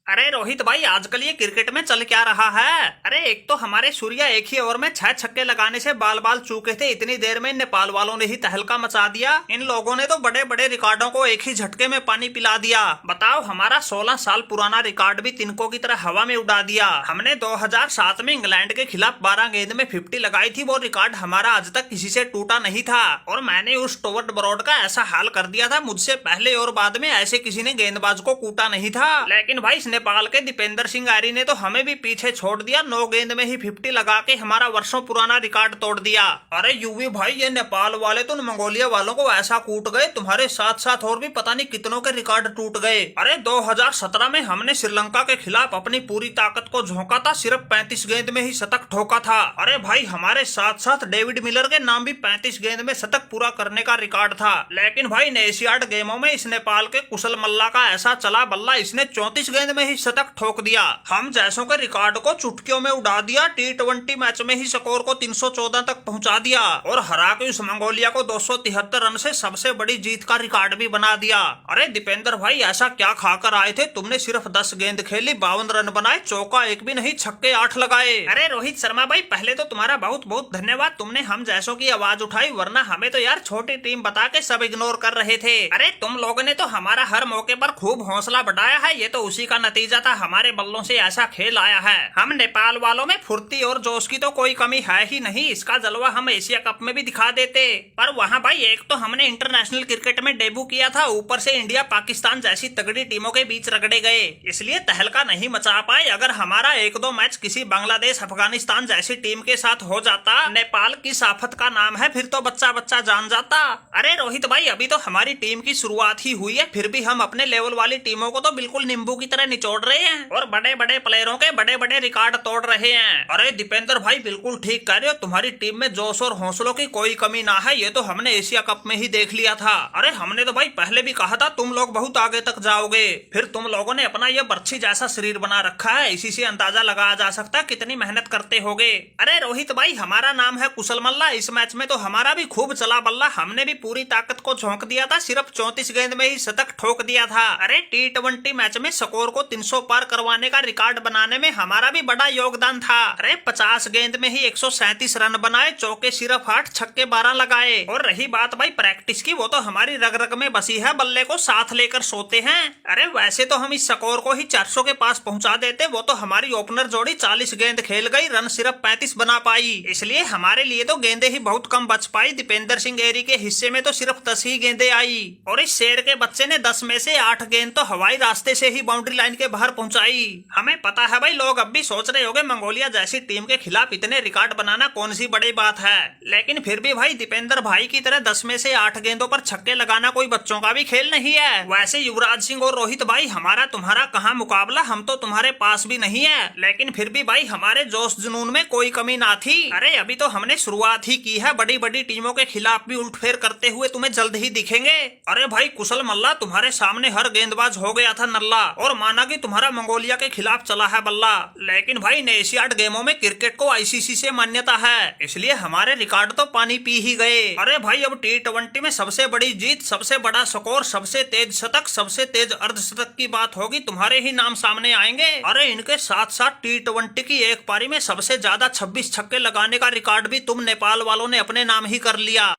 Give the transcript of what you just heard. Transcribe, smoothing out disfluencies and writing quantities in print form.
अरे रोहित भाई, आजकल ये क्रिकेट में चल क्या रहा है? अरे एक तो हमारे सूर्या एक ही ओवर में 6 छक्के लगाने से बाल बाल चूके थे, इतनी देर में नेपाल वालों ने ही तहलका मचा दिया। इन लोगों ने तो बड़े बड़े रिकॉर्डों को एक ही झटके में पानी पिला दिया। बताओ, हमारा 16 साल पुराना रिकॉर्ड भी तिनकों की तरह हवा में उड़ा दिया। हमने 2007 में इंग्लैंड के खिलाफ 12 गेंद में 50 लगाई थी। वो रिकॉर्ड हमारा आज तक किसी से टूटा नहीं था और मैंने उस स्टुअर्ट ब्रॉड का ऐसा हाल कर दिया था, मुझसे पहले और बाद में ऐसे किसी ने गेंदबाज को कूटा नहीं था। लेकिन भाई, नेपाल के दीपेंद्र सिंह आर्य ने तो हमें भी पीछे छोड़ दिया। 9 गेंद में ही 50 लगा के हमारा वर्षों पुराना रिकॉर्ड तोड़ दिया। अरे यूवी भाई, ये नेपाल वाले तो मंगोलिया वालों को ऐसा कूट गए, तुम्हारे साथ साथ और भी पता नहीं कितनों के रिकॉर्ड टूट गए। अरे 2017 में हमने श्रीलंका के खिलाफ अपनी पूरी ताकत को झोंका था, सिर्फ 35 गेंद में ही शतक ठोका था। अरे भाई, हमारे साथ साथ डेविड मिलर के नाम भी 35 गेंद में शतक पूरा करने का रिकॉर्ड था। लेकिन भाई, एशियाड गेमों में इस नेपाल के कुशल मल्ला का ऐसा चला बल्ला, इसने 34 गेंद में ही शतक ठोक दिया। हम जैसों के रिकॉर्ड को चुटकियों में उड़ा दिया। T20 मैच में ही स्कोर को 314 तक पहुंचा दिया और हरा के उस मंगोलिया को 273 रन से सबसे बड़ी जीत का रिकॉर्ड भी बना दिया। अरे दीपेंद्र भाई, ऐसा क्या खाकर आए थे? तुमने सिर्फ 10 गेंद खेली, 52 रन बनाए, चौका एक भी नहीं, छक्के 8 लगाए। अरे रोहित शर्मा भाई, पहले तो तुम्हारा बहुत बहुत धन्यवाद, तुमने हम जैसों की आवाज उठाई, वरना हमें तो यार छोटी टीम बता के सब इग्नोर कर रहे थे। अरे तुम लोगों ने तो हमारा हर मौके पर खूब हौसला बढ़ाया है, ये तो उसी का नतीजा था। हमारे बल्लों से ऐसा खेल आया है। हम नेपाल वालों में फुर्ती और जोश की तो कोई कमी है ही नहीं। इसका जलवा हम एशिया कप में भी दिखा देते, पर वहाँ भाई एक तो हमने इंटरनेशनल क्रिकेट में डेब्यू किया था, ऊपर से इंडिया पाकिस्तान जैसी तगड़ी टीमों के बीच रगड़े गए, इसलिए तहलका नहीं मचा पाए। अगर हमारा 1-2 मैच किसी बांग्लादेश अफगानिस्तान जैसी टीम के साथ हो जाता, नेपाल की साफत का नाम है, फिर तो बच्चा बच्चा जान जाता। अरे रोहित भाई, अभी तो हमारी टीम की शुरुआत ही हुई है, फिर भी हम अपने लेवल वाली टीमों को तो बिल्कुल नींबू की तरह निचोड़ रहे हैं और बड़े बड़े प्लेयरों के बड़े बड़े रिकॉर्ड तोड़ रहे हैं। अरे दीपेंद्र भाई, बिल्कुल ठीक कह रहे हो, तुम्हारी टीम में जोश और हौसलों की कोई कमी ना है, ये तो हमने एशिया कप में ही देख लिया था। अरे हमने तो भाई पहले भी कहा था तुम लोग बहुत आगे तक जाओगे, फिर तुम लोगों ने अपना ये बर्छी जैसा शरीर बना रखा है, इसी से अंदाजा लगाया जा सकता है कितनी मेहनत करते होगे। अरे रोहित भाई, हमारा नाम है कुशल मल्ला, इस मैच में तो हमारा भी खूब चला बल्ला, हमने भी पूरी ताकत को झोंक दिया था, सिर्फ 34 गेंद में ही शतक ठोक दिया था। अरे T20 मैच में स्कोर को 300 पार करवाने का रिकॉर्ड बनाने में हमारा भी बड़ा योगदान था। अरे 50 गेंद में ही 137 रन बनाए, चौके सिर्फ 8, छक्के 12 लगाए। और रही बात भाई प्रैक्टिस की, वो तो हमारी रग रग में बसी है, बल्ले को साथ लेकर सोते हैं। अरे वैसे तो हम इस स्कोर को ही 400 के पास पहुंचा देते, वो तो हमारी ओपनर जोड़ी 40 गेंद खेल गई, रन सिर्फ 35 बना पाई, इसलिए हमारे लिए तो गेंदे ही बहुत कम बच पाई। दीपेंद्र सिंह एरी के हिस्से में तो सिर्फ 10 ही गेंदे आई और इस शेर के बच्चे ने 10 में से 8 गेंद तो हवाई रास्ते से ही बाउंड्री लाइन के बाहर पहुंचाई। हमें पता है भाई, लोग अब भी सोच रहे होंगे मंगोलिया जैसी टीम के खिलाफ इतने रिकॉर्ड बनाना कौन सी बड़ी बात है, लेकिन फिर भी भाई दीपेंद्र भाई की तरह 10 में से 8 गेंदों पर छक्के लगाना कोई बच्चों का भी खेल नहीं है। वैसे युवराज सिंह और रोहित भाई, हमारा तुम्हारा कहाँ मुकाबला, हम तो तुम्हारे पास भी नहीं है, लेकिन फिर भी भाई हमारे जोश जुनून में कोई कमी ना थी। अरे अभी तो हमने शुरुआत ही की है, बड़ी बड़ी टीमों के खिलाफ भी उल्टफेर करते हुए तुम्हें जल्द ही दिखेंगे। अरे भाई कुशल मल्ला, तुम्हारे सामने हर गेंदबाज हो गया था नल्ला और माना कि तुम्हारा मंगोलिया के खिलाफ चला है बल्ला, लेकिन भाई एशियाड गेमों में क्रिकेट को ICC से मान्यता है, इसलिए हमारे रिकॉर्ड तो पानी पी ही गए। अरे भाई, अब T20 में सबसे बड़ी जीत, सबसे बड़ा स्कोर, सबसे तेज शतक, सबसे तेज अर्धशतक की बात होगी, तुम्हारे ही नाम सामने आएंगे। अरे इनके साथ साथ T20 की एक पारी में सबसे ज्यादा 26 छक्के लगाने का रिकॉर्ड भी तुम नेपाल वालों ने अपने नाम ही कर लिया।